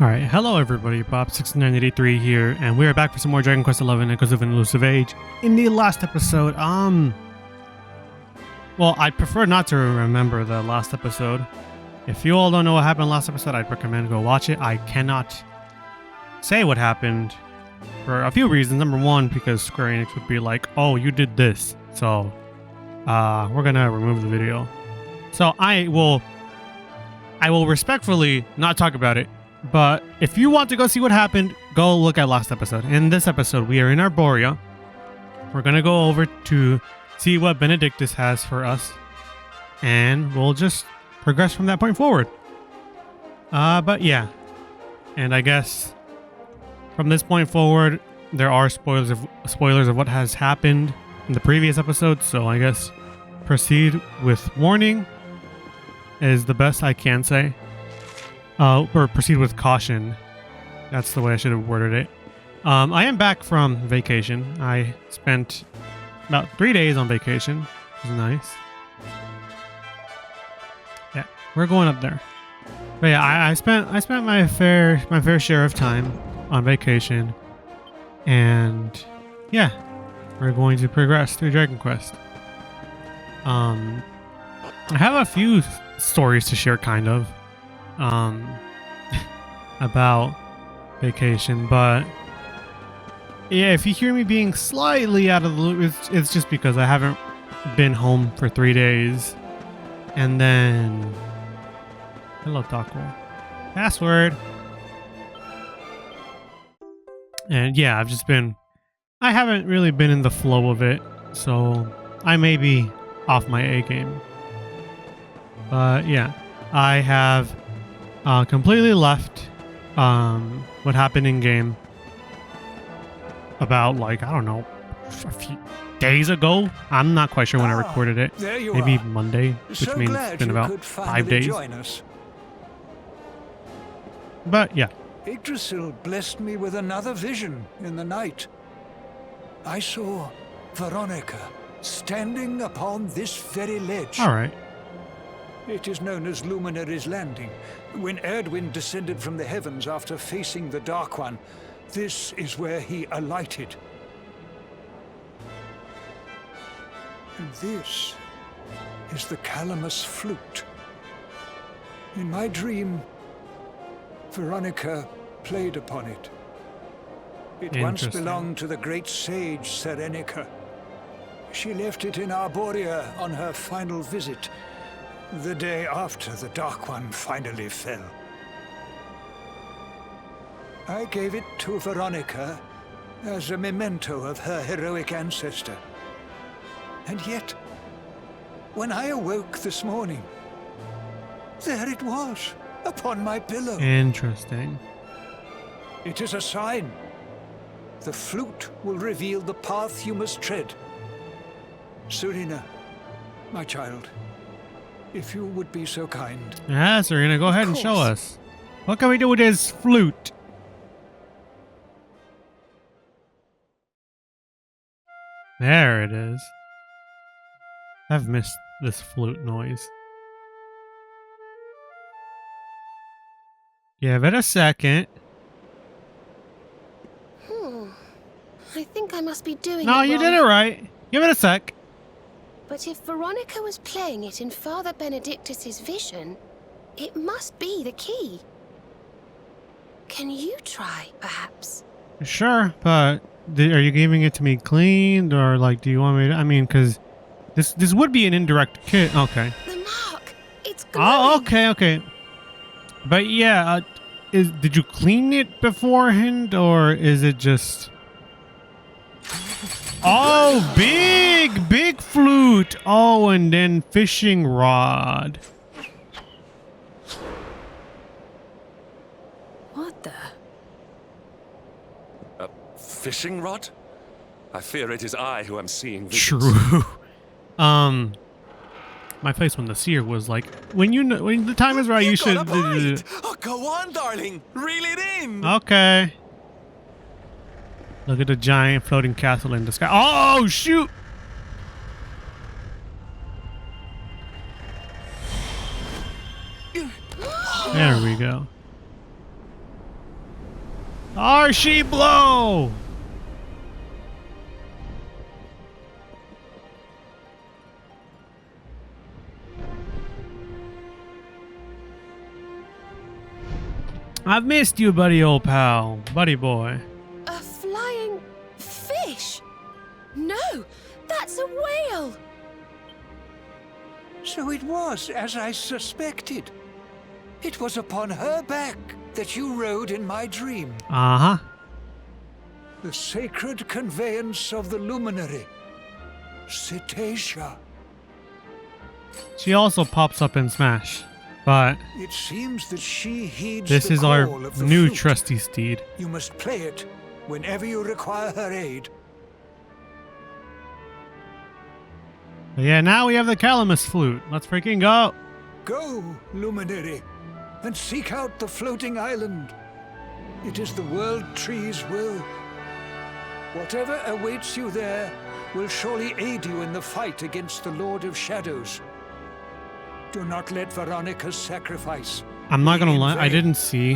Alright, hello everybody, Bob6983 here, and we are back for some more Dragon Quest XI Echoes of an Elusive Age. In the last episode, well, I'd prefer not to remember the last episode. If you all don't know what happened last episode, I'd recommend go watch it. I cannot say what happened for a few reasons. Number one, because Square Enix would be like, oh, you did this, so we're gonna remove the video. So I will respectfully not talk about it. But if you want to go see what happened, go look at last episode. In this episode, we are in Arborea. We're going to go over to see what Benedictus has for us. And we'll just progress from that point forward. But yeah. And I guess from this point forward, there are spoilers of what has happened in the previous episode. So I guess proceed with warning is the best I can say. Or proceed with caution. That's the way I should have worded it. I am back from vacation. I spent about 3 days on vacation, which is nice. Yeah, we're going up there. But yeah, I spent my fair share of time on vacation, and yeah, we're going to progress through Dragon Quest. I have a few stories to share, kind of. About vacation, but yeah, if you hear me being slightly out of the loop, it's just because I haven't been home for 3 days. And then hello taco password, and yeah, I haven't really been in the flow of it, so I may be off my A game. But yeah, I have completely left what happened in game about, like, I don't know, a few days ago. I'm not quite sure when I recorded it. Maybe Monday, which means it's been about 5 days. But yeah. Yggdrasil blessed me with another vision in the night. I saw Veronica standing upon this very ledge. All right. It is known as Luminary's Landing. When Erdwin descended from the heavens after facing the Dark One, this is where he alighted. And this is the Calamus flute. In my dream, Veronica played upon it. It once belonged to the great sage Serenica. She left it in Arborea on her final visit, the day after the Dark One finally fell. I gave it to Veronica as a memento of her heroic ancestor. And yet, when I awoke this morning, there it was, upon my pillow. Interesting. It is a sign. The flute will reveal the path you must tread. Serena, my child, if you would be so kind. Yeah, Serena, go ahead and show us. What can we do with this flute? There it is. I've missed this flute noise. Give it a second. I think I must be doing it No, you did it right. Give it a sec. But if Veronica was playing it in Father Benedictus's vision, it must be the key. Can you try, perhaps? Sure, but are you giving it to me cleaned, or like, do you want me to? I mean, because this would be an indirect kit. Okay. The mark, it's glowing. Oh, okay. But yeah, did you clean it beforehand, or is it just? Oh, big flute. Oh, and then fishing rod. What the? A fishing rod? I fear it is I who am seeing visions. True. My face when the seer was like, when the time is right, you should. Oh, go on, darling. Reel it in. Okay. Look at the giant floating castle in the sky. Oh, shoot! There we go. Archie blow! I've missed you, buddy old pal. Buddy boy. A flying fish? No, that's a whale. So it was as I suspected. It was upon her back that you rode in my dream. Uh-huh. The sacred conveyance of the luminary. Cetacea. She also pops up in Smash. But It seems that she heeds this the is our call of the new flute. trusty steed. You must play it whenever you require her aid. Yeah, now we have the Calamus flute. Let's freaking go. Go, luminary, and seek out the floating island. It is the world tree's will. Whatever awaits you there will surely aid you in the fight against the Lord of Shadows. Do not let Veronica's sacrifice. I'm not be gonna in lie, I vain. didn't see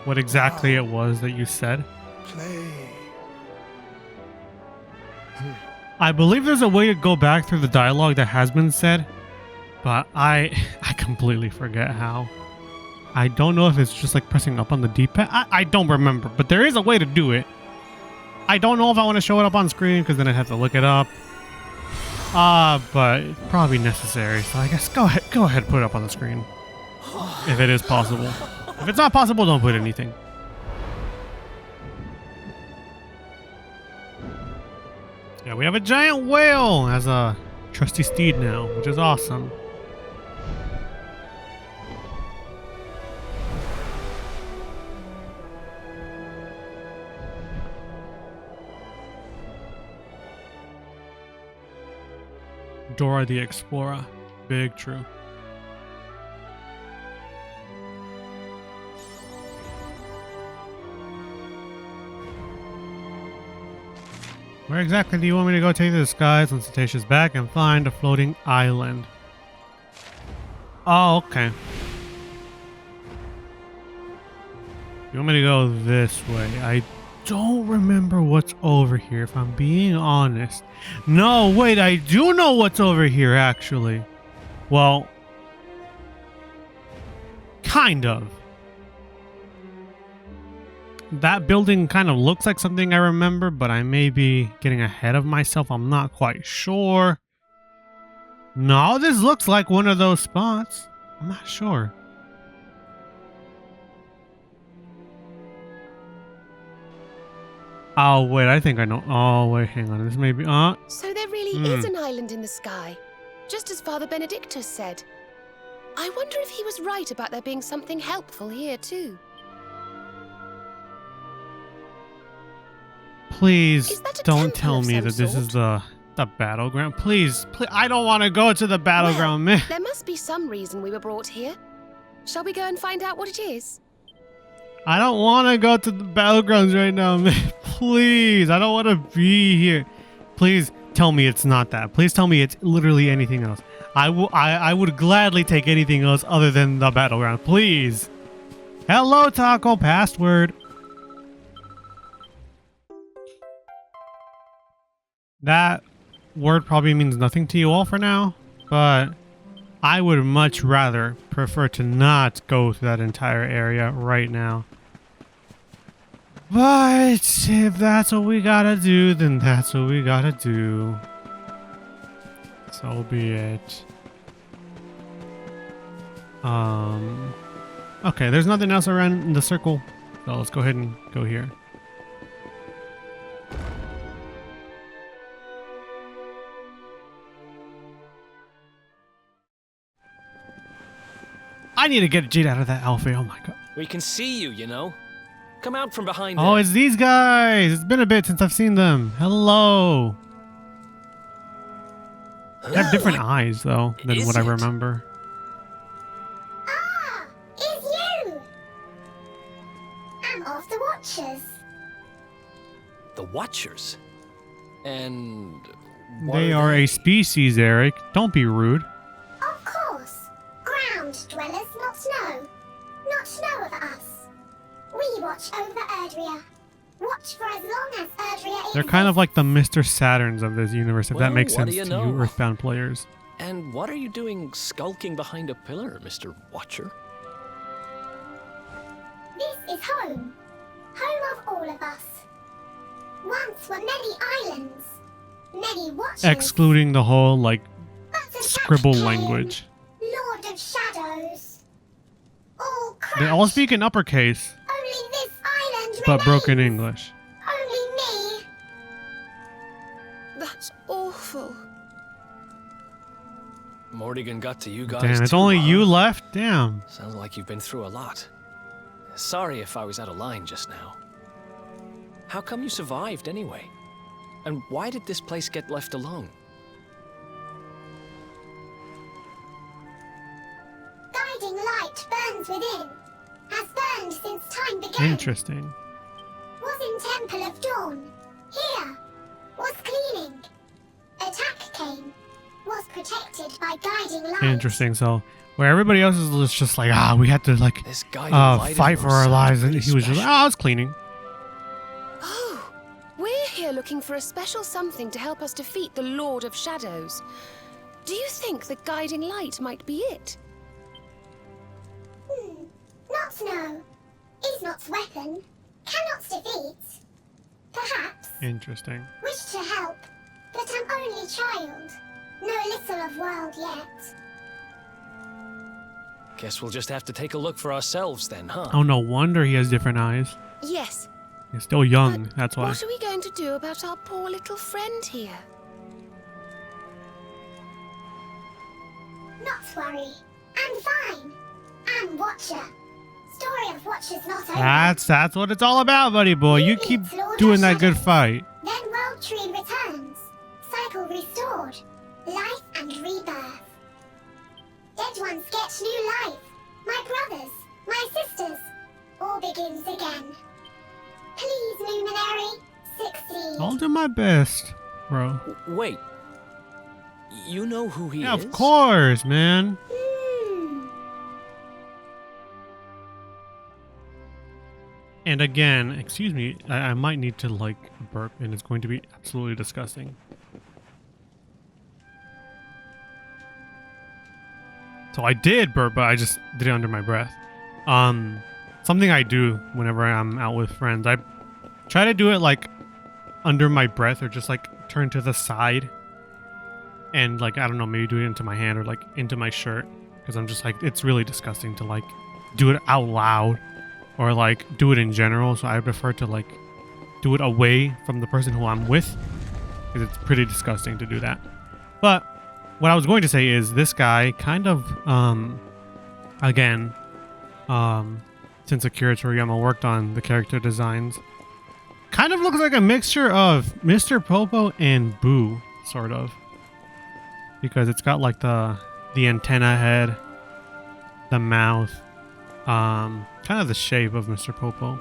what exactly it was that you said. Play. I believe there's a way to go back through the dialogue that has been said, but I completely forget how. I don't know if it's just like pressing up on the D-pad. I don't remember, but there is a way to do it. I don't know if I want to show it up on screen because then I'd have to look it up. But it's probably necessary. So I guess go ahead, put it up on the screen. If it is possible. If it's not possible, don't put anything. Yeah, we have a giant whale as a trusty steed now, which is awesome. Dora the Explorer. Big true. Where exactly do you want me to go take the skies on Cetacea's back and find a floating island? Oh, okay. You want me to go this way? I don't remember what's over here, if I'm being honest. No, wait, I do know what's over here, actually. Well, kind of. That building kind of looks like something I remember, but I may be getting ahead of myself. I'm not quite sure. No, this looks like one of those spots. I'm not sure. Oh, wait, I think I know. Oh, wait, hang on. This may be... So there really is an island in the sky, just as Father Benedictus said. I wonder if he was right about there being something helpful here, too. Please Is that a don't temple tell of me some that this is sort? the battleground. Please, I don't want to go to the battleground, man. There must be some reason we were brought here. Shall we go and find out what it is? I don't want to go to the battlegrounds right now, man. Please, I don't want to be here. Please tell me it's not that. Please tell me it's literally anything else. I would gladly take anything else other than the battleground. Please. Hello, Taco. Password. That word probably means nothing to you all for now, but I would much rather prefer to not go through that entire area right now. But if that's what we gotta do, then that's what we gotta do. So be it. Okay, there's nothing else around in the circle, so let's go ahead and go here. I need to get Jade out of that outfit. Oh my god. We can see you, you know. Come out from behind Oh, there. it's these guys. It's been a bit since I've seen them. Hello. They have different eyes, though, than what I remember. Ah, it's you! I'm of the Watchers. The Watchers? And... what They are a species, Eric. Don't be rude. Of course. Ground dwellers, not snow. Not snow of us. We watch over Erdwin. Watch for as long as Erdria They're kind of like the Mr. Saturns of this universe, if that Well, makes what do sense you to know? you Earthbound players. And what are you doing skulking behind a pillar, Mr. Watcher? This is home. Home of all of us. Once were many islands. Many watchers. Excluding the whole, like, But attack scribble came. language. Lord of Shadows. All crashed. They all speak in uppercase, Only this island but broken remains. English. Only me. That's awful. Morrigan got to you guys Damn, it's too, only huh? you left? Damn. Sounds like you've been through a lot. Sorry if I was out of line just now. How come you survived anyway? And why did this place get left alone? Guiding light burns within. Has burned since time began. Interesting. Was in Temple of Dawn. Here. Was cleaning. Attack came. Was protected by guiding light. Interesting. So, where everybody else is just like, we had to, like, This guiding light fight of for yours our sounds lives. And pretty he was just like, special. I was cleaning. Oh, we're here looking for a special something to help us defeat the Lord of Shadows. Do you think the guiding light might be it? Not know. Is not weapon. Cannot defeat. Perhaps. Interesting. Wish to help. But I'm only child. Know little of world yet. Guess we'll just have to take a look for ourselves then, huh? Oh, no wonder he has different eyes. Yes. He's still young, But that's why. what are we going to do about our poor little friend here? Not worry. I'm fine. I'm Watcher. Story of Watchers not over. That's what it's all about, buddy boy. You keep doing that good fight. Then World Tree returns. Cycle restored. Life and rebirth. Dead ones get new life. My brothers, my sisters. All begins again. Please, Luminary. 16. I'll do my best, bro. Wait. You know who he Yeah, is? of course, man. And again, excuse me, I might need to, like, burp, and it's going to be absolutely disgusting. So I did burp, but I just did it under my breath. Something I do whenever I'm out with friends, I try to do it, like, under my breath, or just, like, turn to the side. And, like, I don't know, maybe do it into my hand or, like, into my shirt. Because I'm just, like, it's really disgusting to, like, do it out loud. Or, like, do it in general. So I prefer to, like, do it away from the person who I'm with. Because it's pretty disgusting to do that. But what I was going to say is this guy kind of, again, since Akira Toriyama worked on the character designs, kind of looks like a mixture of Mr. Popo and Boo, sort of. Because it's got, like, the antenna head, the mouth, kind of the shape of Mr. Popo.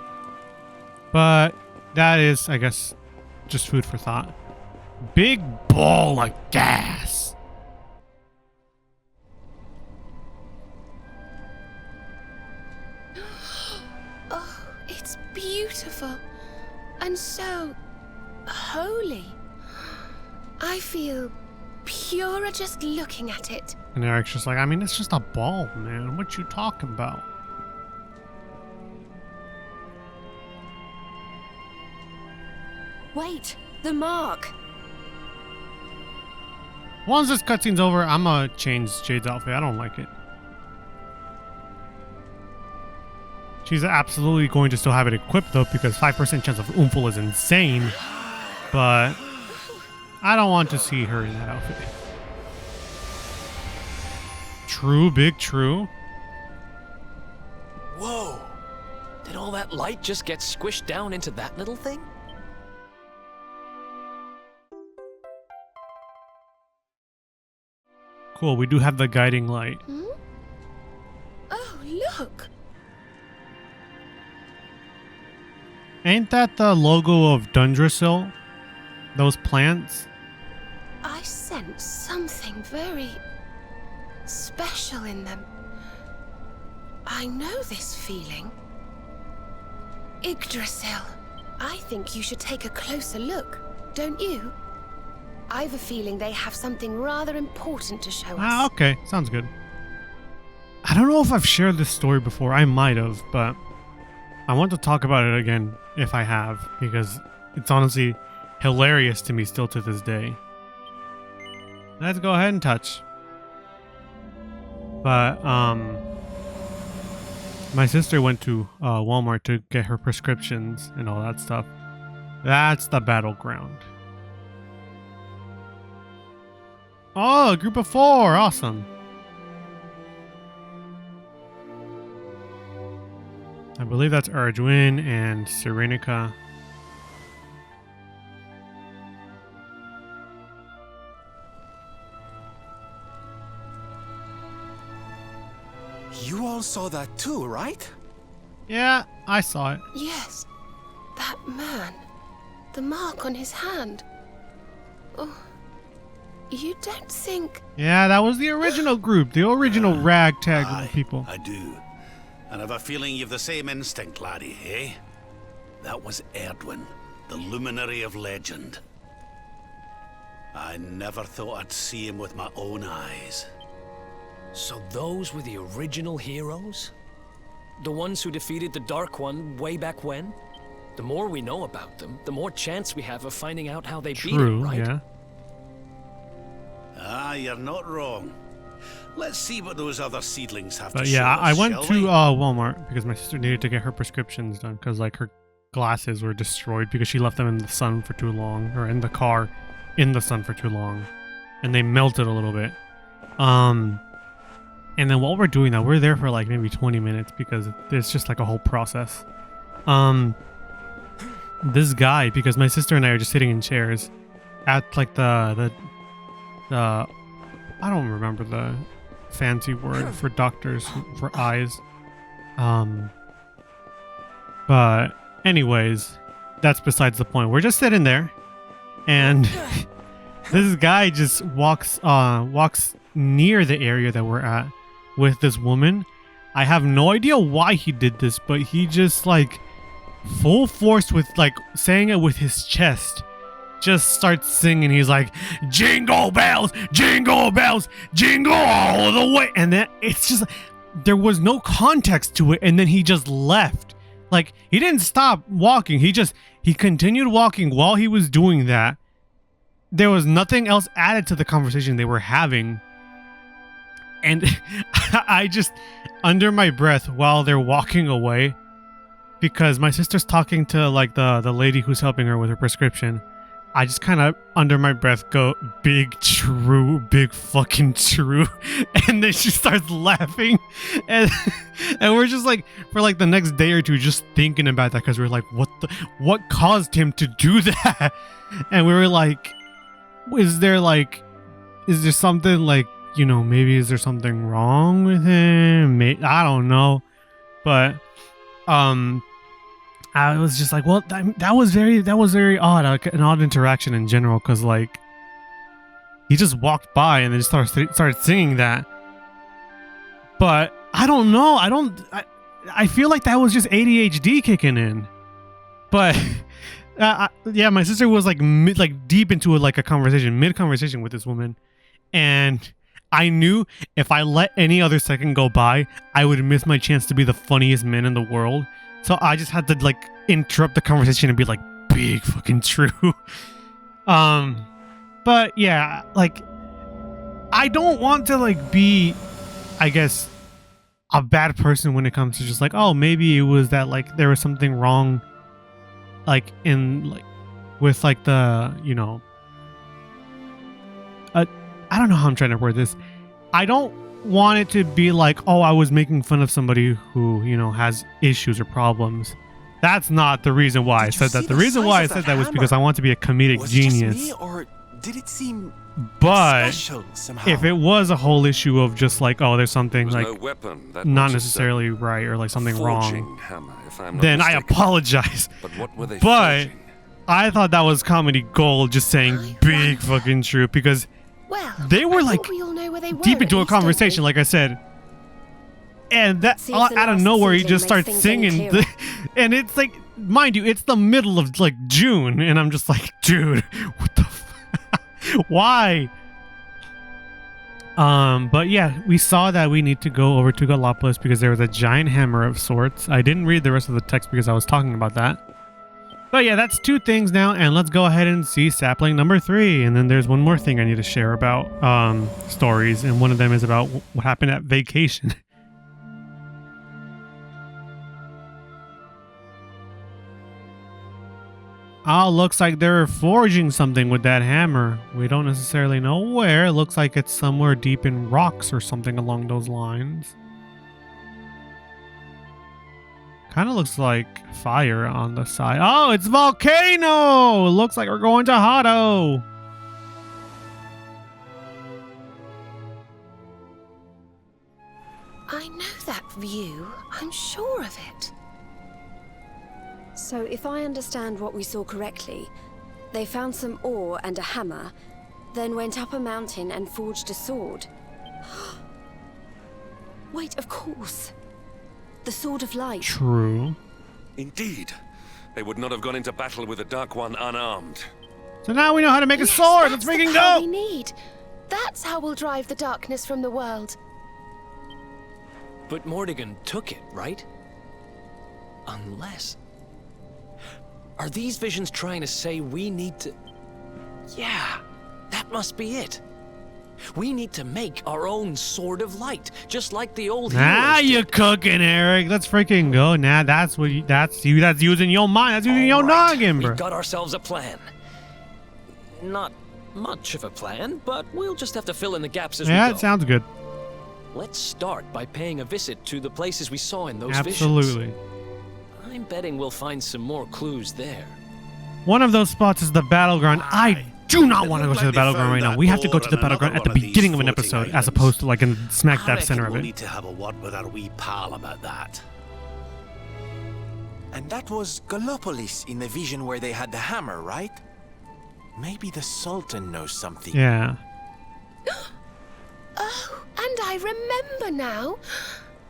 But that is, I guess, just food for thought. Big ball of gas. Oh, it's beautiful. And so holy. I feel purer just looking at it. And Eric's just like, I mean, it's just a ball, man. What you talking about? Wait, the mark. Once this cutscene's over, I'm gonna change Jade's outfit. I don't like it. She's absolutely going to still have it equipped, though, because 5% chance of Oomphal is insane. But I don't want to see her in that outfit. True, big true. Whoa! Did all that light just get squished down into that little thing? Cool, we do have the guiding light. Hmm? Oh, look. Ain't that the logo of Dundrasil? Those plants? I sense something very special in them. I know this feeling. Yggdrasil. I think you should take a closer look, don't you? I've a feeling they have something rather important to show us. Ah, okay. Sounds good. I don't know if I've shared this story before. I might have, but I want to talk about it again if I have, because it's honestly hilarious to me still to this day. Let's go ahead and touch. But, my sister went to Walmart to get her prescriptions and all that stuff. That's the battleground. Oh, a group of 4. Awesome. I believe that's Erdwin and Serenica. You all saw that too, right? Yeah, I saw it. Yes, that man. The mark on his hand. Oh, you don't think... Yeah, that was the original group, the original ragtag Aye, people. I do. And I've a feeling you've the same instinct, laddie, eh? That was Erdwin, the luminary of legend. I never thought I'd see him with my own eyes. So those were the original heroes? The ones who defeated the Dark One way back when? The more we know about them, the more chance we have of finding out how they beat him, right? Yeah. Ah, you're not wrong. Let's see what those other seedlings have But to yeah, show us, I went shall to we? Walmart because my sister needed to get her prescriptions done because like her glasses were destroyed because she left them in the sun for too long, or in the car in the sun for too long, and they melted a little bit. And then while we're doing that, we're there for like maybe 20 minutes because it's just like a whole process. This guy, because my sister and I are just sitting in chairs at like the I don't remember the fancy word for doctors for eyes. But anyways, that's besides the point. We're just sitting there, and this guy just walks near the area that we're at with this woman. I have no idea why he did this, but he just like full force with like saying it with his chest just starts singing. He's like, jingle bells, jingle bells, jingle all the way. And then it's just, there was no context to it. And then he just left. Like, he didn't stop walking. He continued walking while he was doing that. There was nothing else added to the conversation they were having. And I just, under my breath while they're walking away, because my sister's talking to like the lady who's helping her with her prescription, I just kind of under my breath go, big fucking true. And then she starts laughing. And we're just like, for like the next day or two, just thinking about that, because we're like, what caused him to do that? And we were like, is there something like, you know, maybe is there something wrong with him? I don't know. But I was just like, well, that was very odd, like an odd interaction in general, because like he just walked by and then just started singing that. But I don't know. I feel like that was just ADHD kicking in. But yeah, my sister was like deep into mid conversation with this woman, and I knew if I let any other second go by, I would miss my chance to be the funniest man in the world. So I just had to like interrupt the conversation and be like, big fucking true. But yeah, like I don't want to like be, I guess, a bad person when it comes to just like, oh, maybe it was that like there was something wrong, like in like with like the, you know, I don't know how I'm trying to word this. I don't want it to be like, oh, I was making fun of somebody who, you know, has issues or problems. That's not the reason why I said that. The reason why I said that was because I want to be a comedic genius. Just me, or did it seem but special somehow? if it was a whole issue of just like, oh, there's something like no weapon that not was necessarily right or like something forging wrong, hammer, if I'm not then I mistaken. apologize. But what were they But forging? I thought that was comedy gold, just saying big fucking true, because Well, they were I like think we all know where they were, deep at into a least, don't conversation, we? like I said. And that See if the out of last nowhere, he seedling just starts makes things any singing. clearer. And it's like, mind you, it's the middle of like June, and I'm just like, dude, what the why? But yeah, we saw that we need to go over to Gallopolis because there was a giant hammer of sorts. I didn't read the rest of the text because I was talking about that. But yeah, that's 2 things now, and let's go ahead and see sapling number 3. And then there's one more thing I need to share about stories, and one of them is about what happened at vacation. Oh, looks like they're forging something with that hammer. We don't necessarily know where. It looks like it's somewhere deep in rocks or something along those lines. Kind of looks like fire on the side. Oh, it's volcano! Looks like we're going to Hotto. I know that view. I'm sure of it. So if I understand what we saw correctly, they found some ore and a hammer, then went up a mountain and forged a sword. Wait, of course. The Sword of Light. True. Indeed. They would not have gone into battle with the Dark One unarmed. So now we know how to make a sword. Let's freaking go! go! We need. That's how we'll drive the darkness from the world. But Mordegon took it, right? Unless... Are these visions trying to say we need to... Yeah, that must be it. We need to make our own Sword of Light, just like the old Now heroes you're did. cooking, Eric. Let's freaking go. Now that's what that's using your mind. That's using your noggin, bro. We've got ourselves a plan. Not much of a plan, but we'll just have to fill in the gaps as we go. Yeah, it sounds good. Let's start by paying a visit to the places we saw in those visions. Absolutely. I'm betting we'll find some more clues there. One of those spots is the battleground. I do not want to go to the battleground right now. We have to go to the battleground at the beginning of an episode, as opposed to like in smack dab center of we'll it. need to have a word with our wee pal about that. And that was Gallopolis in the vision where they had the hammer, right? Maybe the Sultan knows something. Yeah. Oh, and I remember now.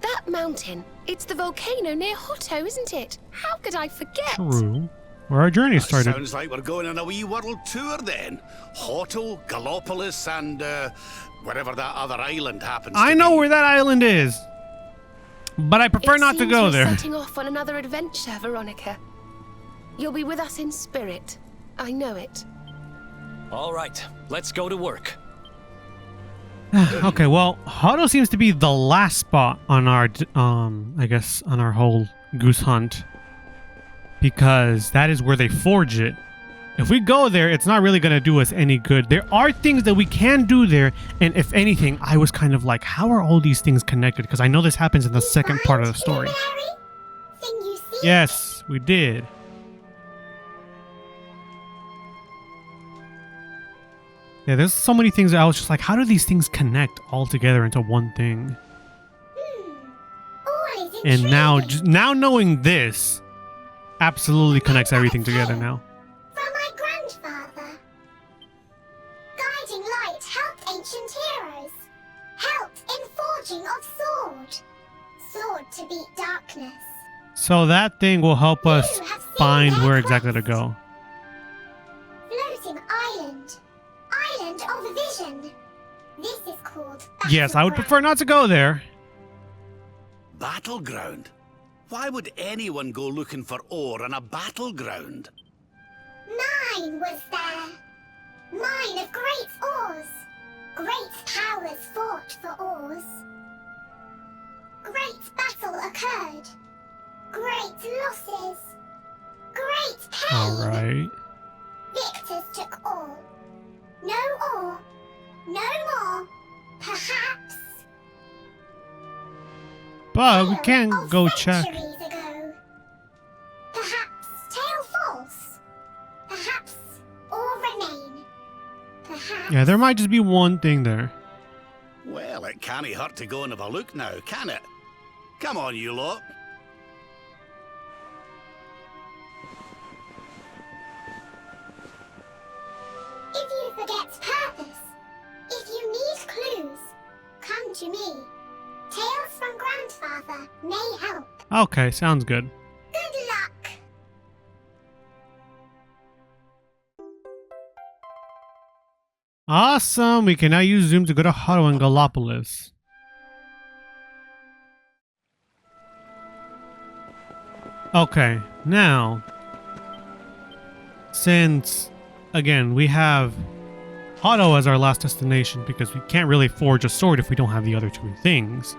That mountain. It's the volcano near Hotto, isn't it? How could I forget? True. Where our journey started. Sounds like we're going on a wee world tour then. Hotto, Gallopolis, and wherever that other island happens to I be. know where that island is, but I prefer not to go We're there. setting off on another adventure, Veronica. You'll be with us in spirit. I know it. All right, let's go to work. Okay, well, Hotto seems to be the last spot on our, I guess, on our whole goose hunt, because that is where they forge it. If we go there, it's not really going to do us any good. There are things that we can do there, and if anything, I was kind of like, how are all these things connected? Because I know this happens in the second part of the story. Thing you see? Yes, we did. Yeah, there's so many things that I was just like, how do these things connect all together into one thing? All is And now, intriguing. now knowing this, absolutely connects everything together now. From my grandfather. Guiding light helped ancient heroes. Helped in forging of sword. Sword to beat darkness. So that thing will help us You have seen find their where exactly to quest. go. Floating island. Island of vision. This is called Yes, I would prefer not to go there. Battleground? Why would anyone go looking for ore on a battleground? Mine was there. Mine of great ores. Great powers fought for ores. Great battle occurred. Great losses. Great pain. All right. Victors took all. No ore. No more. Perhaps. But we Tale can of go check. centuries ago. Perhaps tale false. Perhaps all remain. Perhaps. Yeah, there might just be one thing there. Well, it can't hurt to go and have a look now, can it? Come on, you lot. If you forget purpose, if you need clues, come to me. Tales from Grandfather may help. Okay, sounds good. Good Awesome. We can now use Zoom to go to Hado and Gallopolis. Okay, now, since, again, we have Hado as our last destination because we can't really forge a sword if we don't have the other two things,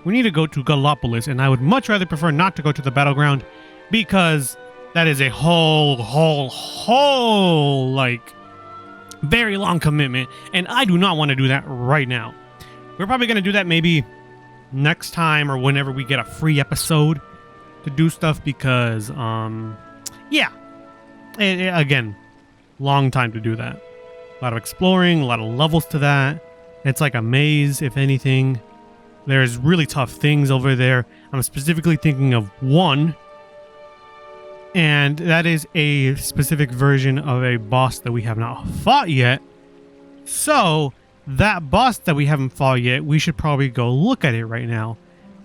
we need to go to Gallopolis, and I would much rather prefer not to go to the battleground because that is a whole, like, very long commitment, and I do not want to do that right now. We're probably going to do that maybe next time or whenever we get a free episode to do stuff because, yeah. Again, long time to do that. A lot of exploring, a lot of levels to that. It's like a maze, if anything. There's really tough things over there. I'm specifically thinking of one. And that is a specific version of a boss that we have not fought yet. So, that boss that we haven't fought yet, we should probably go look at it right now.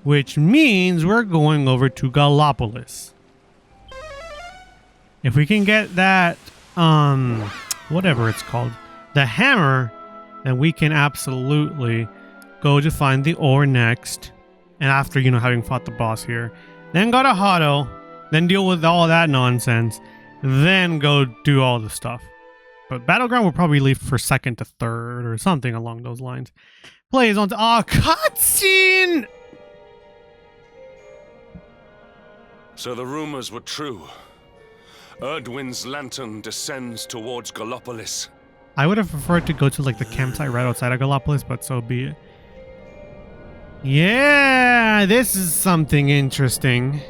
Which means we're going over to Gallopolis. If we can get that, whatever it's called, the hammer, then we can absolutely go to find the ore next. And after, you know, having fought the boss here, then go to Hado, then deal with all that nonsense, then go do all the stuff. But Battleground will probably leave for second to third or something along those lines. Plays on to, cutscene! So the rumors were true. Erdwin's lantern descends towards Gallopolis. I would have preferred to go to like the campsite right outside of Gallopolis, but so be it. Yeah, this is something interesting.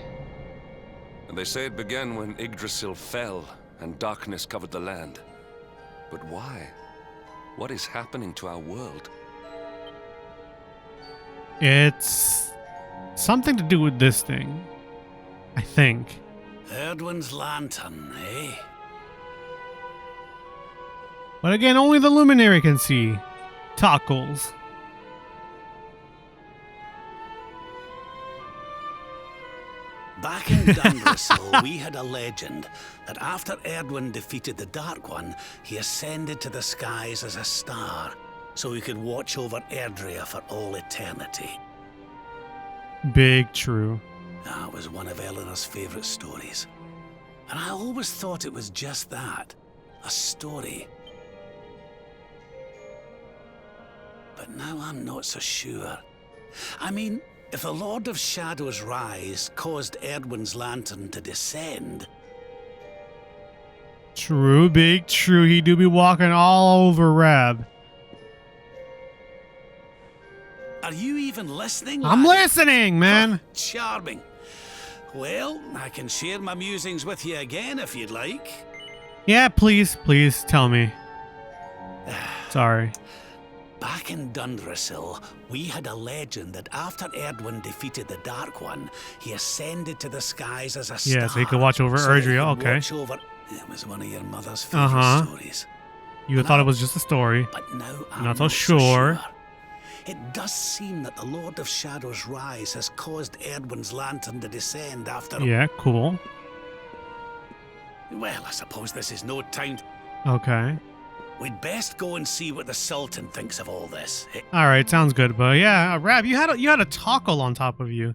And they say it began when Yggdrasil fell and darkness covered the land. But why? What is happening to our world? It's something to do with this thing, I think. Erdwin's lantern, eh? But again, only the luminary can see. Tockles. Back in Dundrasil, we had a legend that after Erdwin defeated the Dark One, he ascended to the skies as a star, so he could watch over Erdrea for all eternity. Big true. That was one of Eleanor's favorite stories. And I always thought it was just that, a story. But now I'm not so sure. I mean, if the Lord of Shadow's rise caused Erdwin's lantern to descend... True, big true. He do be walking all over Rab. Are you even listening, I'm laddie? listening, man. Oh, charming. Well, I can share my musings with you again if you'd like. Yeah, please tell me. Sorry. Back in Dundrasil, we had a legend that after Erdwin defeated the Dark One, he ascended to the skies as a star. Yeah, so he could watch over Erdrea, okay. Watch over... It was one of your mother's favorite stories. You thought it was just a story. But now I'm not so sure. It does seem that the Lord of Shadow's rise has caused Erdwin's lantern to descend after... Yeah, cool. Well, I suppose this is no time... Okay. We'd best go and see what the Sultan thinks of all this. All right, sounds good. But yeah, Rab, you had a toggle on top of you,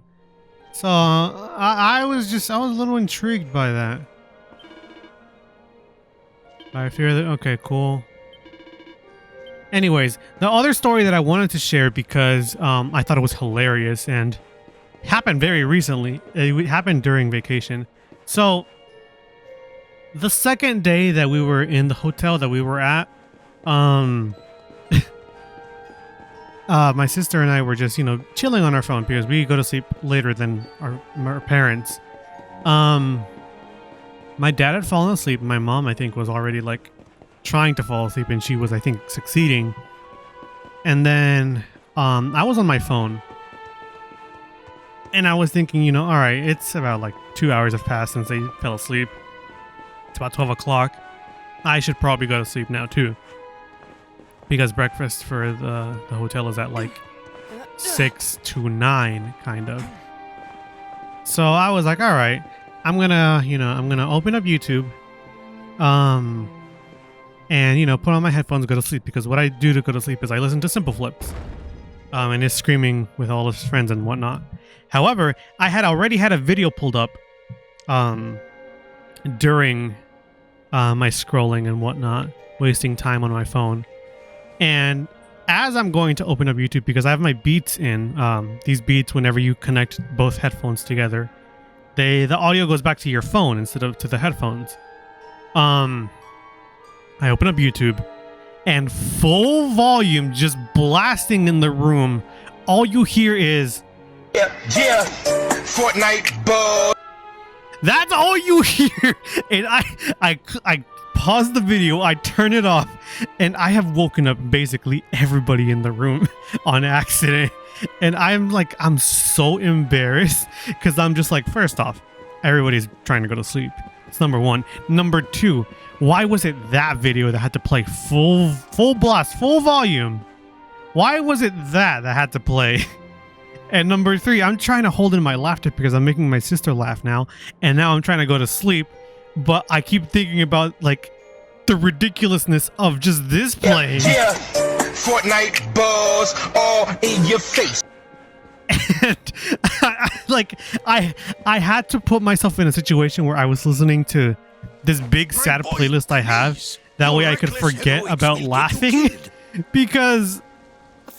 so I was a little intrigued by that. I fear that. Okay, cool. Anyways, the other story that I wanted to share because I thought it was hilarious and happened very recently. It happened during vacation. So the second day that we were in the hotel that we were at, my sister and I were just, chilling on our phone because we go to sleep later than our parents. My dad had fallen asleep. My mom, I think, was already like trying to fall asleep, and she was, I think, succeeding. And then I was on my phone, and I was thinking, all right, it's about like 2 hours have passed since they fell asleep. It's about 12 o'clock. I should probably go to sleep now too, because breakfast for the hotel is at like 6 to 9, kind of. So I was like, all right, I'm gonna open up YouTube, and, you know, put on my headphones, go to sleep. Because what I do to go to sleep is I listen to Simple Flips. And is screaming with all his friends and whatnot. However, I had already had a video pulled up during my scrolling and whatnot, wasting time on my phone. And as I'm going to open up YouTube, because I have my Beats in, these Beats, whenever you connect both headphones together, the audio goes back to your phone instead of to the headphones. I open up YouTube, and full volume just blasting in the room. All you hear is, yeah, Fortnite, ball. That's all you hear. And I pause the video, I turn it off, and I have woken up basically everybody in the room on accident. And I'm so embarrassed, because I'm just like, first off, everybody's trying to go to sleep. It's number one. Number two, why was it that video that had to play full blast, full volume? Why was it that had to play? And number three, I'm trying to hold in my laughter because I'm making my sister laugh now, and now I'm trying to go to sleep, but I keep thinking about like the ridiculousness of just this playing. Yeah, Fortnite balls all in your face. And I had to put myself in a situation where I was listening to this big sad playlist I have. That way I could forget about laughing, because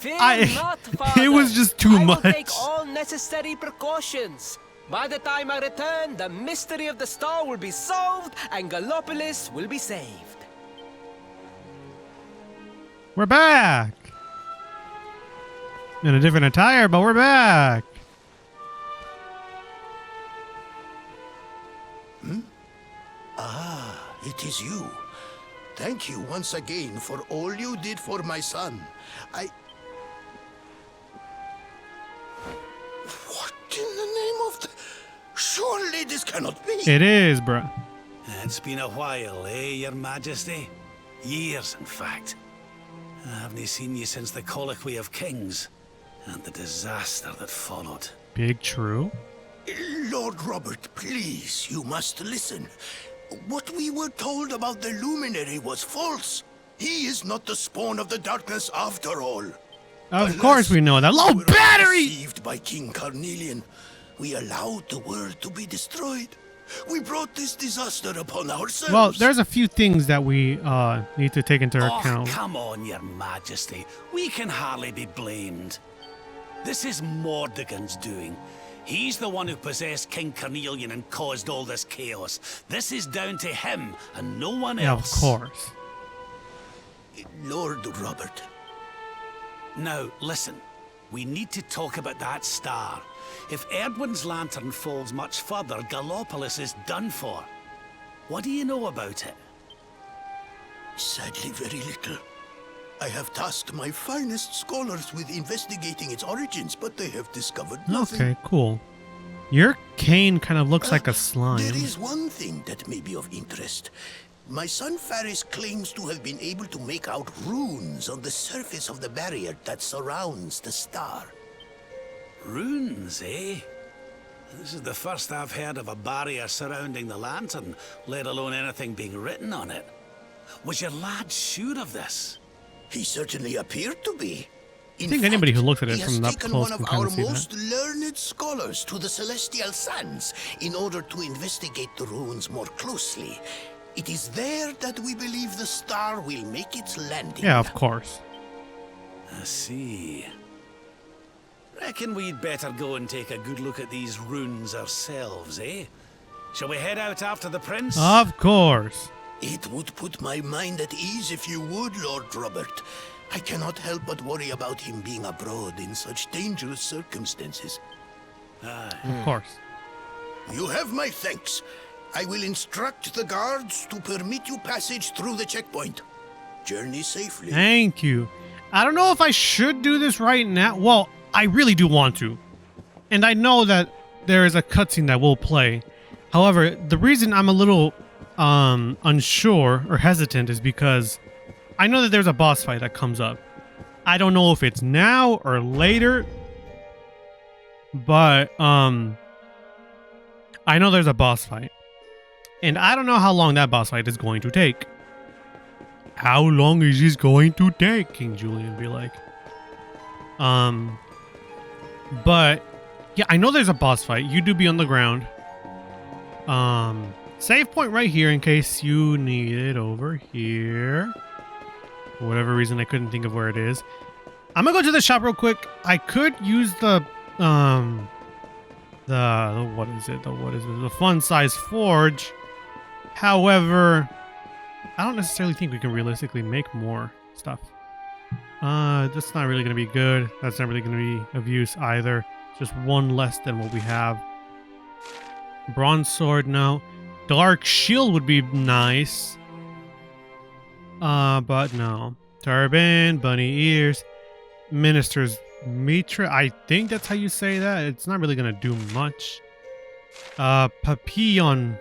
it was just too much. I will take all necessary precautions. By the time I return, the mystery of the star will be solved and Gallopolis will be saved. We're back! In a different attire, but we're back! Ah, it is you. Thank you once again for all you did for my son. What in the name of the... Surely this cannot be. It is, bruh. It's been a while, eh, Your Majesty? Years, in fact. I haven't seen you since the Colloquy of Kings and the disaster that followed. Big true. Lord Robert, please, you must listen. What we were told about the luminary was false. He is not the spawn of the darkness after all. Of course we know that. Low battery! Deceived by King Carnelian, we allowed the world to be destroyed. We brought this disaster upon ourselves. Well, there's a few things that we need to take into account. Come on, Your Majesty. We can hardly be blamed. This is Mordegon's doing. He's the one who possessed King Carnelian and caused all this chaos. This is down to him and no one else. Of course. Lord Robert. Now, listen. We need to talk about that star. If Erdwin's lantern falls much further, Gallopolis is done for. What do you know about it? Sadly, very little. I have tasked my finest scholars with investigating its origins, but they have discovered nothing. Okay, cool. Your cane kind of looks like a slime. There is one thing that may be of interest. My son Faris claims to have been able to make out runes on the surface of the barrier that surrounds the star. Runes, eh? This is the first I've heard of a barrier surrounding the lantern, let alone anything being written on it. Was your lad sure of this? He certainly appeared to be. I think anybody who looks at it from up close one can of kind our of see most that. learned scholars to the Celestial Sands in order to investigate the runes more closely. It is there that we believe the star will make its landing. Yeah, of course. I see. Reckon we'd better go and take a good look at these runes ourselves, eh? Shall we head out after the prince? Of course. It would put my mind at ease if you would, Lord Robert. I cannot help but worry about him being abroad in such dangerous circumstances. Of course. You have my thanks. I will instruct the guards to permit you passage through the checkpoint. Journey safely. Thank you. I don't know if I should do this right now. Well, I really do want to. And I know that there is a cutscene that will play. However, the reason I'm a little unsure or hesitant is because I know that there's a boss fight that comes up. I don't know if it's now or later, but I know there's a boss fight. And I don't know how long that boss fight is going to take. How long is this going to take? King Julian be like. But yeah, I know there's a boss fight. You do be on the ground. Save point right here in case you need it over here. For whatever reason, I couldn't think of where it is. I'm gonna go to the shop real quick. I could use the what is it? The fun size forge. However, I don't necessarily think we can realistically make more stuff. That's not really gonna be good. That's not really gonna be of use either. Just one less than what we have. Bronze sword, no. Dark shield would be nice. But no. Turban, bunny ears, minister's mitra. I think that's how you say that. It's not really gonna do much. Papillon,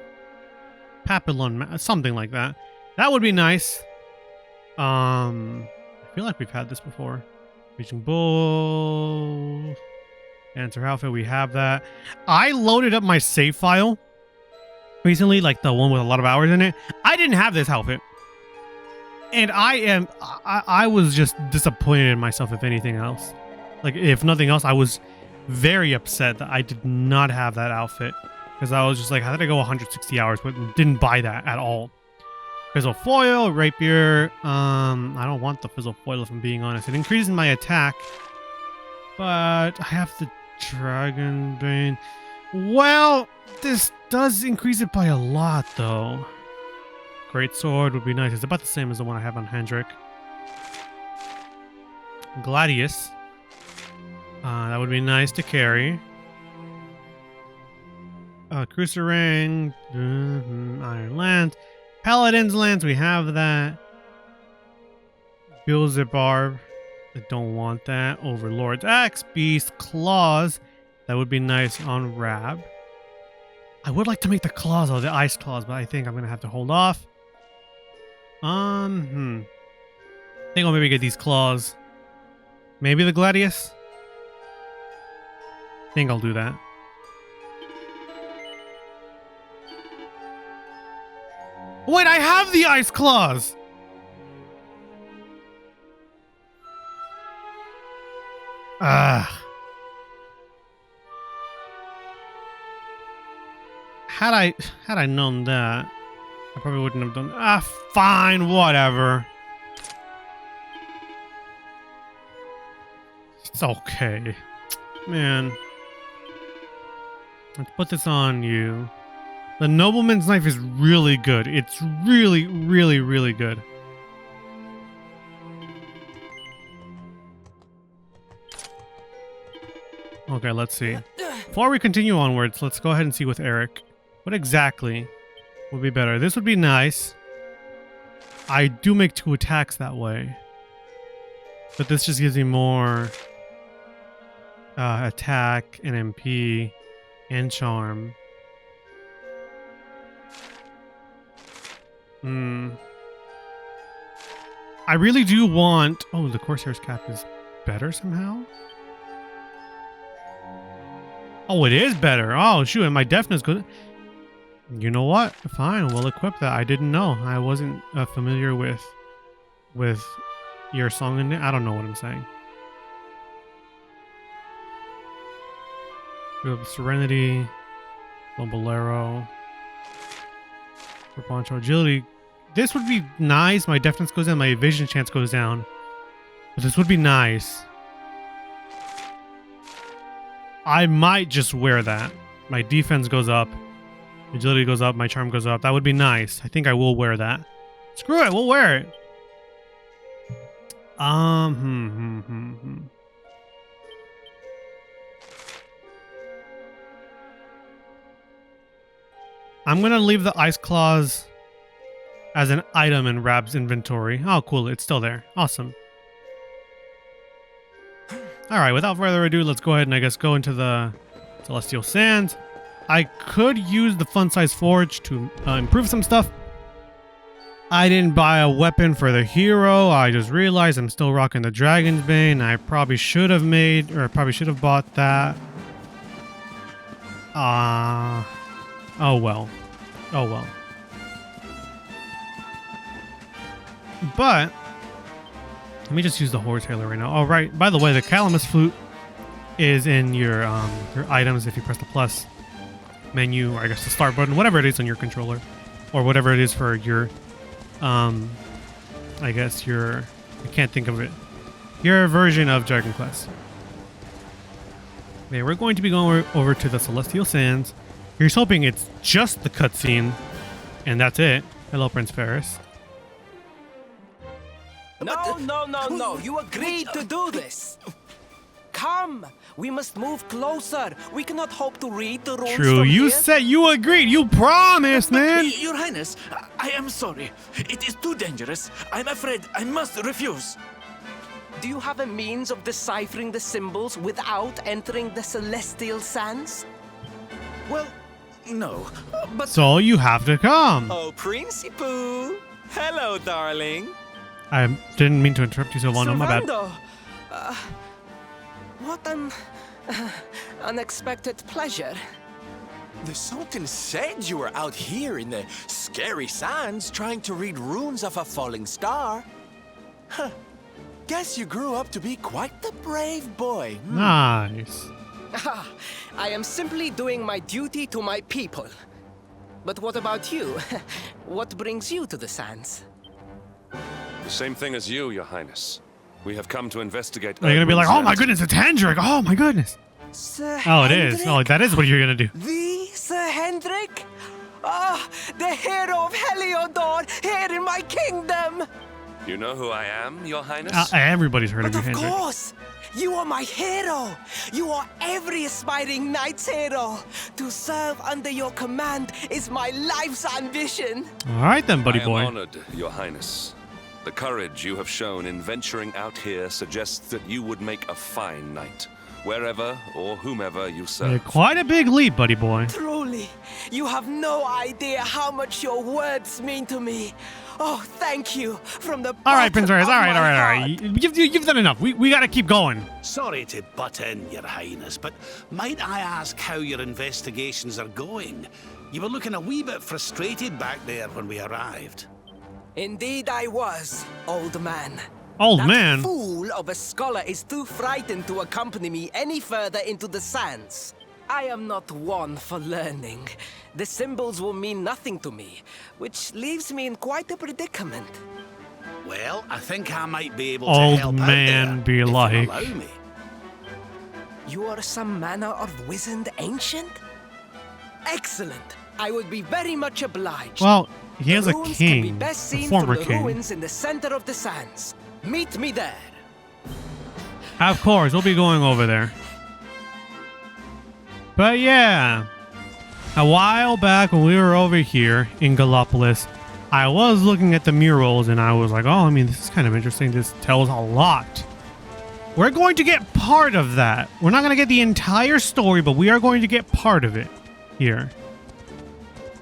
something like that. That would be nice. I feel like we've had this before. Reaching bull. Answer outfit, we have that. I loaded up my save file recently, like the one with a lot of hours in it. I didn't have this outfit. And I was just disappointed in myself, if anything else. Like, if nothing else, I was very upset that I did not have that outfit. Because I was just like, how did I go 160 hours but didn't buy that at all? Fizzle foil, rapier. I don't want the fizzle foil if I'm being honest. It increases my attack. But I have the dragon bane. Well, this does increase it by a lot though. Great sword would be nice. It's about the same as the one I have on Hendrik. Gladius. That would be nice to carry. Cruiser ring. Iron lance. Paladin's lance. We have that. Beelzebub. I don't want that. Overlord's axe. Beast claws. That would be nice on Rab. I would like to make the claws or the ice claws, but I think I'm gonna have to hold off. I think I'll maybe get these claws. Maybe the Gladius. I think I'll do that. Wait, I have the ice claws! Had I known that, I probably wouldn't have done. Fine, whatever. It's okay, man. Let's put this on you. The nobleman's knife is really good. It's really, really, really good. Okay, let's see. Before we continue onwards, let's go ahead and see with Eric. What exactly would be better? This would be nice. I do make 2 attacks that way. But this just gives me more attack and MP and charm. I really do want... Oh, the Corsair's cap is better somehow? Oh, it is better. Oh, shoot, and my deafness good. You know what? Fine, we'll equip that. I didn't know. I wasn't familiar with your song in it. I don't know what I'm saying. We have Serenity, Bolero, for Poncho Agility. This would be nice. My deafness goes down, my evasion chance goes down. But this would be nice. I might just wear that. My defense goes up. Agility goes up. My charm goes up. That would be nice. I think I will wear that. Screw it. We'll wear it. I'm going to leave the ice claws as an item in Rab's inventory. Oh, cool. It's still there. Awesome. All right, without further ado, let's go ahead and I guess go into the Celestial Sands. I could use the fun size forge to improve some stuff. I didn't buy a weapon for the hero. I just realized I'm still rocking the Dragon's Bane. I probably should have bought that. Oh well. Oh well. But let me just use the Hortailor right now. Oh, right. By the way, the Calamus flute is in your items if you press the plus menu, or I guess the start button, whatever it is on your controller, or whatever it is for your, I guess your, I can't think of it, your version of Dragon Quest. Okay, we're going to be going over to the Celestial Sands. Here's hoping it's just the cutscene, and that's it. Hello, Prince Ferris. No. You agreed to do this. Come. We must move closer. We cannot hope to read the runes True. from You here. said you agreed. You promised, man. Your Highness, I am sorry. It is too dangerous. I'm afraid I must refuse. Do you have a means of deciphering the symbols without entering the Celestial Sands? Well, no. But So you have to come. Oh, Principal. Hello, darling. I didn't mean to interrupt you so long. My bad. Servando. What an unexpected pleasure. The Sultan said you were out here in the scary sands trying to read runes of a falling star. Huh. Guess you grew up to be quite the brave boy. Nice. I am simply doing my duty to my people. But what about you? What brings you to the sands? The same thing as you, Your Highness. We have come to investigate. They're gonna be like, Erdwin's oh my land." goodness, it's Hendrik. Oh my goodness. Sir Oh, it is. Hendrik? Oh, that is what you're gonna do. The Sir Hendrik? Ah, the hero of Heliodor, here in my kingdom! You know who I am, Your Highness? Everybody's heard of But you, of Hendrik. course! You are my hero! You are every aspiring knight's hero! To serve under your command is my life's ambition! All right then, buddy I boy. am honored, Your Highness. The courage you have shown in venturing out here suggests that you would make a fine knight, wherever or whomever you serve. Yeah, quite a big leap, buddy boy. Truly, you have no idea how much your words mean to me. Oh, thank you from the All right, Prince bottom Ferris. of All right, my all right, all heart. right. You've done enough. We gotta keep going. Sorry to butt in, Your Highness, but might I ask how your investigations are going? You were looking a wee bit frustrated back there when we arrived. Indeed I was, old man. Old That man? fool of a scholar is too frightened to accompany me any further into the sands. I am not one for learning. The symbols will mean nothing to me, which leaves me in quite a predicament. Well, I think I might be able to Old help man out there, be if like. you'll allow me. You are some manner of wizened ancient? Excellent. I would be very much obliged. Well, he is The a ruins can be king, best a seen former from the king. ruins in the center of the sands. Meet me there. Of course, we'll be going over there. But yeah, a while back when we were over here in Gallopolis, I was looking at the murals and I was like, oh, I mean, this is kind of interesting. This tells a lot. We're going to get part of that. We're not going to get the entire story, but we are going to get part of it here.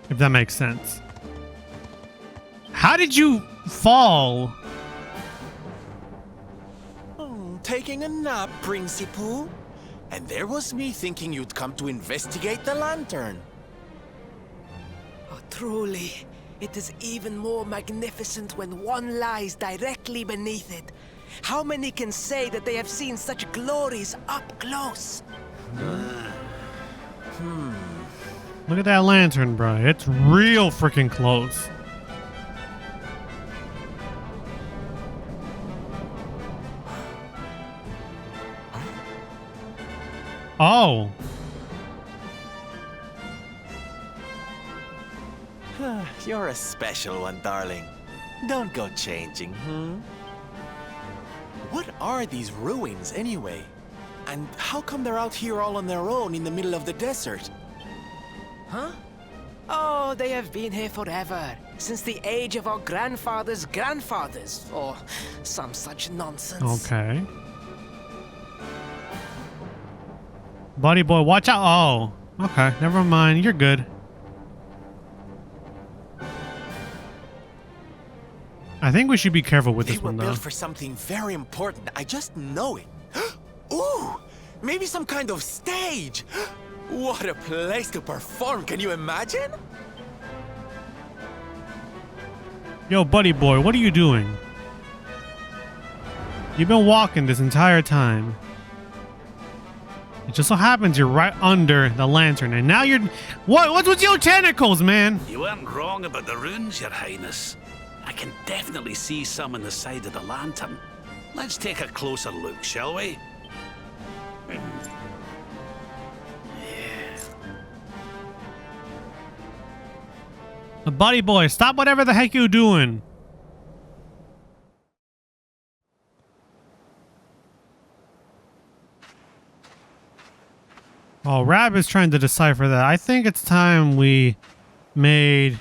If that makes sense. How did you fall? Taking a nap, Principal. And there was me thinking you'd come to investigate the lantern. Oh, truly, it is even more magnificent when one lies directly beneath it. How many can say that they have seen such glories up close? Look at that lantern, bro. It's real freaking close. Oh. You're a special one, darling. Don't go changing, What are these ruins, anyway? And how come they're out here all on their own in the middle of the desert? Huh? Oh, they have been here forever. Since the age of our grandfathers' grandfathers, or some such nonsense. Okay. Buddy boy, watch out. Oh. Okay, never mind. You're good. I think we should be careful with this They were one, though. built for something very important. I just know it. Ooh! Maybe some kind of stage! What a place to perform, can you imagine? Yo, buddy boy, what are you doing? You've been walking this entire time. It just so happens you're right under the lantern, and now you're... What's with your tentacles, man? You weren't wrong about the runes, Your Highness. I can definitely see some on the side of the lantern. Let's take a closer look, shall we? Buddy boy, stop whatever the heck you're doing. Oh, Rab is trying to decipher that. I think it's time we made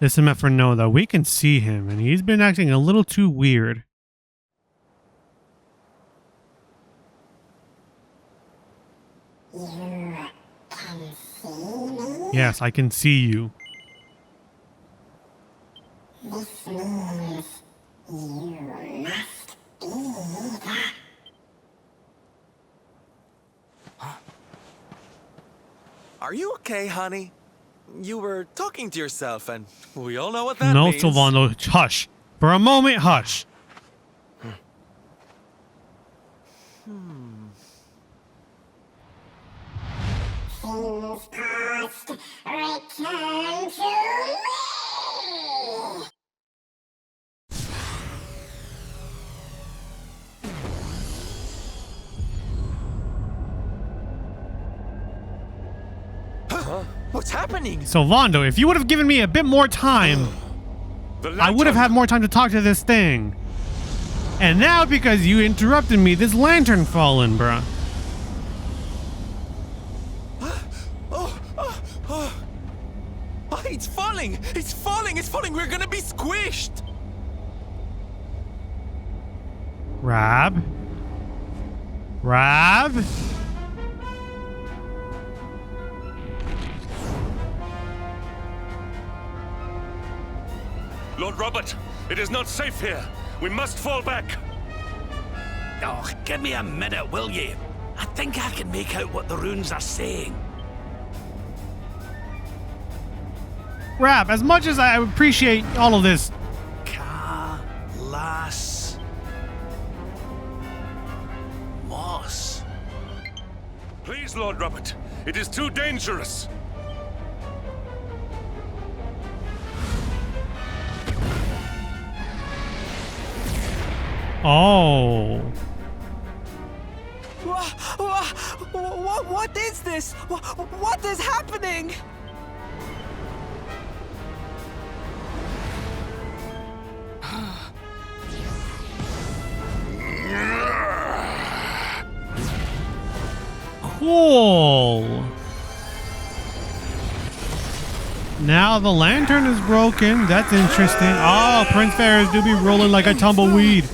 this MFR know that we can see him, and he's been acting a little too weird. You can see me? Yes, I can see you. This means you must be the... Are you okay, honey? You were talking to yourself, and we all know what that No, means. Sylvando, hush. For a moment, hush. Things past, return to me! What's happening? Sylvando, if you would have given me a bit more time, I would have had more time to talk to this thing. And now, because you interrupted me, this lantern fallen, bruh. Oh, it's falling! It's falling! It's falling! We're gonna be squished! Rab? Rab? Lord Robert, it is not safe here. We must fall back. Oh, give me a minute, will you? I think I can make out what the runes are saying. Rab, as much as I appreciate all of this... Calamus. Moss. Please, Lord Robert, it is too dangerous. Oh. What is this? What is happening? Cool. Now the lantern is broken. That's interesting. Oh, Prince Ferris do be rolling like a tumbleweed.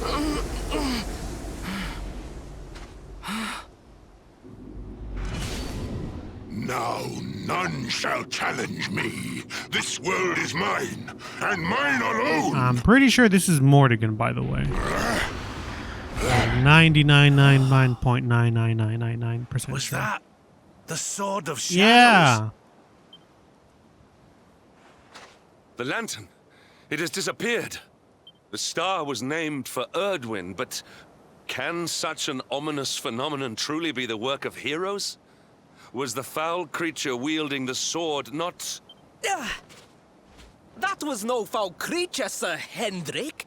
Now none shall challenge me. This world is mine, and mine alone. I'm pretty sure this is Mortigan, by the way. 99.99999% Was sure. that the Sword of Shadows? Yeah. The lantern. It has disappeared. The star was named for Erdwin, but can such an ominous phenomenon truly be the work of heroes? Was the foul creature wielding the sword not... That was no foul creature, Sir Hendrik.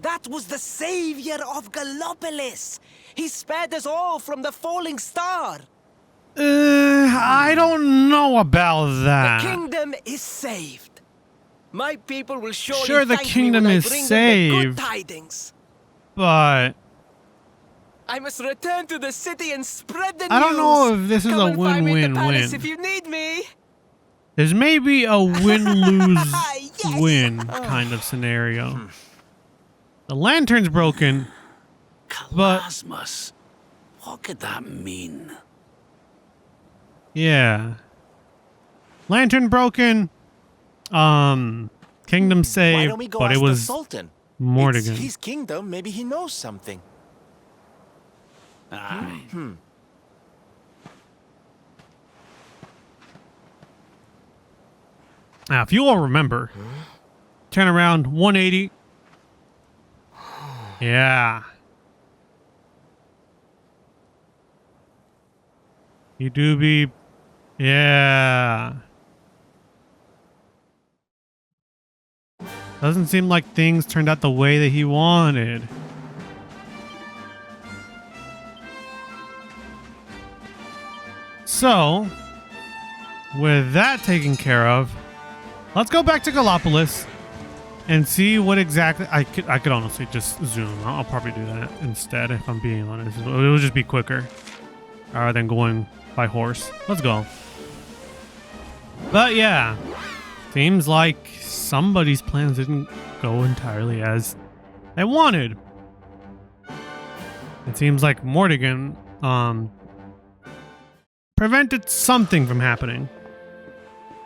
That was the savior of Gallopolis. He spared us all from the falling star. I don't know about that. The kingdom is saved. My people will surely Sure, the thank kingdom me when is I bring them the saved. good tidings. But I must return to the city and spread the news. I don't know if this is Come a and find me at the palace win-win-win. if you need me. There's maybe a win-lose Yes. win kind of scenario. The lantern's broken, but Calamus. What could that mean? yeah. Lantern broken. Kingdom Why saved, don't we go but ask it was the Sultan? Mortigan. It's his kingdom. Maybe he knows something. Aye. Now, if you all remember, turn around 180. Yeah. You do be... Yeah. Doesn't seem like things turned out the way that he wanted. So, with that taken care of, let's go back to Gallopolis and see what exactly... I could honestly just zoom. I'll probably do that instead, if I'm being honest. It will just be quicker rather than going by horse. Let's go. But yeah, seems like somebody's plans didn't go entirely as they wanted. It seems like Mordigan prevented something from happening.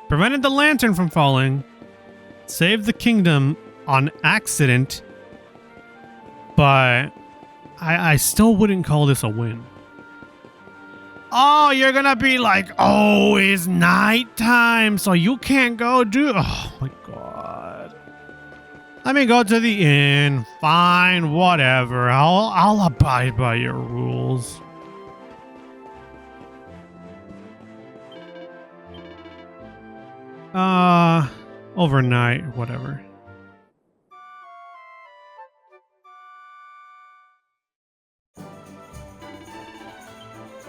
Prevented the lantern from falling. Saved the kingdom on accident. But I still wouldn't call this a win. Oh, you're gonna be like, oh, it's nighttime, so you can't go do... Oh my god. Let me go to the inn. Fine, whatever. I'll abide by your rules. Overnight, whatever.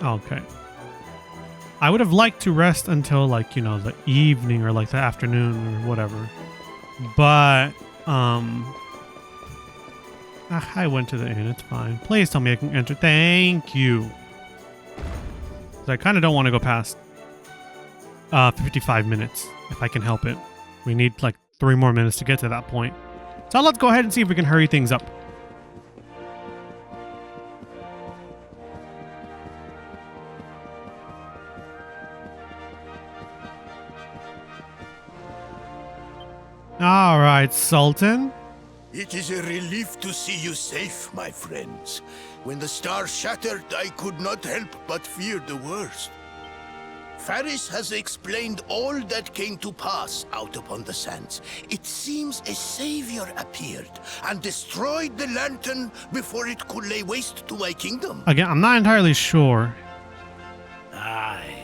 Okay. I would have liked to rest until, like, you know, the evening or like the afternoon or whatever. But, I went to the inn. It's fine. Please tell me I can enter. Thank you. I kind of don't want to go past 55 minutes if I can help it. We need like 3 more minutes to get to that point. So let's go ahead and see if we can hurry things up. All right, Sultan. It is a relief to see you safe, my friends. When the star shattered, I could not help but fear the worst. Faris has explained all that came to pass out upon the sands. It seems a savior appeared and destroyed the lantern before it could lay waste to my kingdom. Again, I'm not entirely sure. Aye.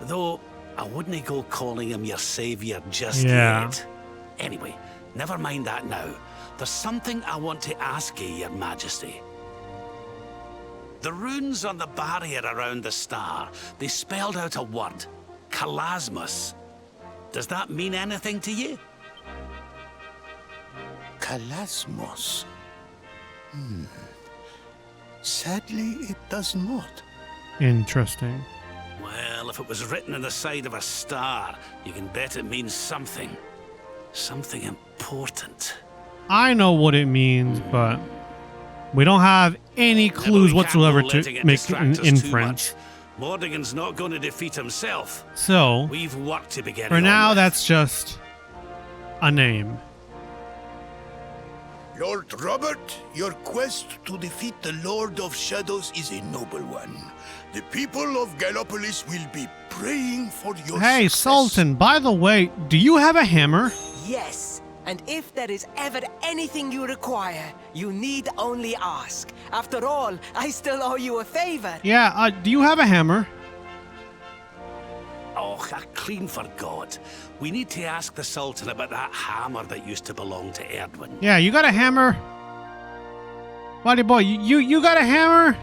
Though, I wouldn't go calling him your savior just Yeah. yet. Anyway, never mind that now. There's something I want to ask you, Your Majesty. The runes on the barrier around the star, they spelled out a word. Calamus. Does that mean anything to you? Calamus. Sadly, it does not. Interesting. Well, if it was written on the side of a star, you can bet it means something. Something important. I know what it means, but we don't have any clues whatsoever to make an inference. Mordigan's not going to defeat himself. So, we've work to begin. For now, that's just a name. Lord Robert, your quest to defeat the Lord of Shadows is a noble one. The people of Gallopolis will be praying for your Hey, success. Sultan, by the way, do you have a hammer? Yes, and if there is ever anything you require, you need only ask. After all, I still owe you a favor. Yeah, do you have a hammer? Oh, I clean forgot. We need to ask the Sultan about that hammer that used to belong to Erdwin. Yeah, you got a hammer? Buddy boy, you got a hammer?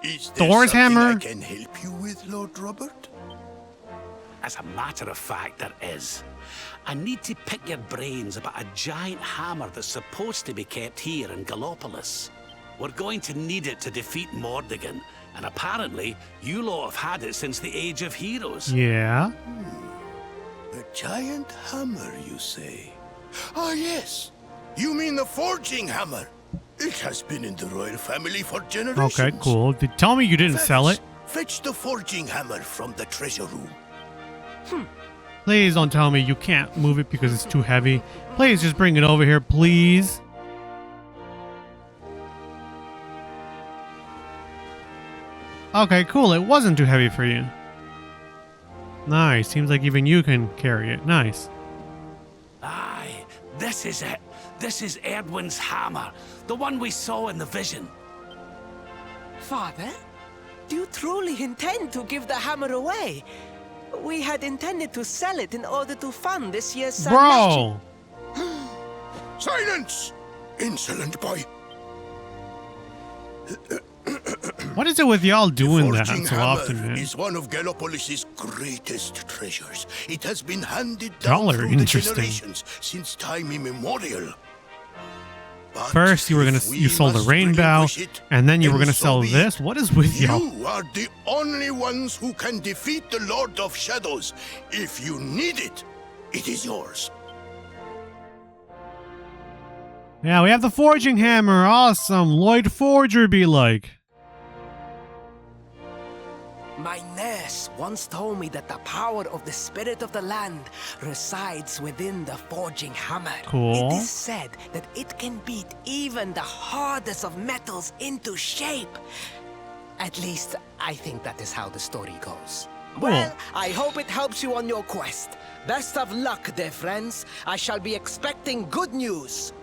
Is there Thor's something hammer? I can help you with, Lord Robert? As a matter of fact, there is. I need to pick your brains about a giant hammer that's supposed to be kept here in Gallopolis. We're going to need it to defeat Mordigan, and apparently, you lot have had it since the Age of Heroes. Yeah. A giant hammer, you say? Ah, yes. You mean the forging hammer? It has been in the royal family for generations. Okay, cool. Tell me you didn't sell it. Fetch the forging hammer from the treasure room. Please don't tell me you can't move it because it's too heavy. Please just bring it over here, please. Okay, cool. It wasn't too heavy for you. Nice. Seems like even you can carry it. Nice. Aye, this is it. This is Erdwin's hammer, the one we saw in the vision. Father? Do you truly intend to give the hammer away? We had intended to sell it in order to fund this year's Sun Bro! Silence! Insolent boy. What is it with y'all doing that Forging so hammer often, man? is one of Gallopolis' greatest treasures. It has been handed Y'all down are through the interesting. generations since time immemorial. But First, you sold the must rainbow, relinquish it, and then you were then gonna so sell be it. this. What is with y'all? You are the only ones who can defeat the Lord of Shadows. If you need it, it is yours. Yeah, we have the forging hammer. Awesome. Lloyd Forger be like. My nurse once told me that the power of the spirit of the land resides within the forging hammer. Cool. It is said that it can beat even the hardest of metals into shape. At least, I think that is how the story goes. Well, I hope it helps you on your quest. Best of luck, dear friends. I shall be expecting good news.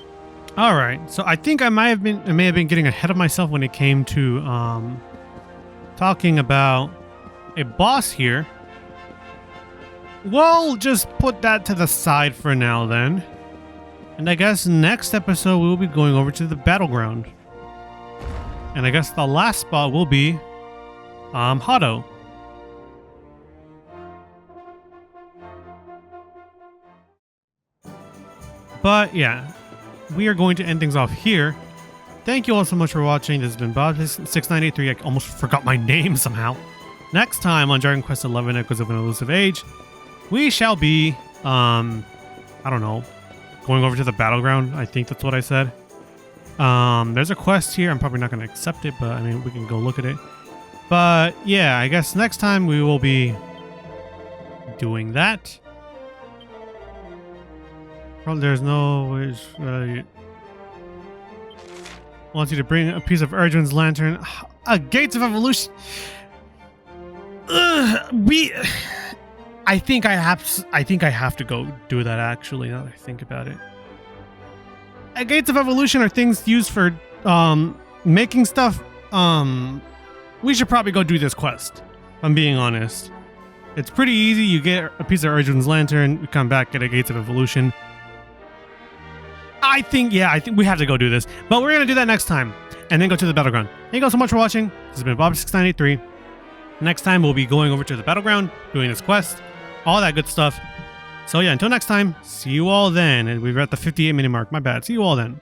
All right. So I think I may have been getting ahead of myself when it came to talking about a boss here. We'll just put that to the side for now then. And I guess next episode we'll be going over to the battleground. And I guess the last spot will be Hotto. But yeah, we are going to end things off here. Thank you all so much for watching. This has been Bob6983. I almost forgot my name somehow. Next time on Dragon Quest XI Echoes of an Elusive Age, we shall be, I don't know, going over to the battleground. I think that's what I said. There's a quest here. I'm probably not going to accept it, but I mean, we can go look at it. But yeah, I guess next time we will be doing that. Probably there's no... wants you to bring a piece of Erdwin's lantern. Gates of Evolution. I think I have to go do that actually, now that I think about it. Gates of Evolution are things used for making stuff. We should probably go do this quest, if I'm being honest. It's pretty easy. You get a piece of Erdwin's lantern, you come back, get a Gates of Evolution. I think we have to go do this. But we're going to do that next time. And then go to the battleground. Thank you all so much for watching. This has been Bob6983. Next time, we'll be going over to the battleground, doing this quest, all that good stuff. So yeah, until next time, see you all then. And we're at the 58-minute mark. My bad. See you all then.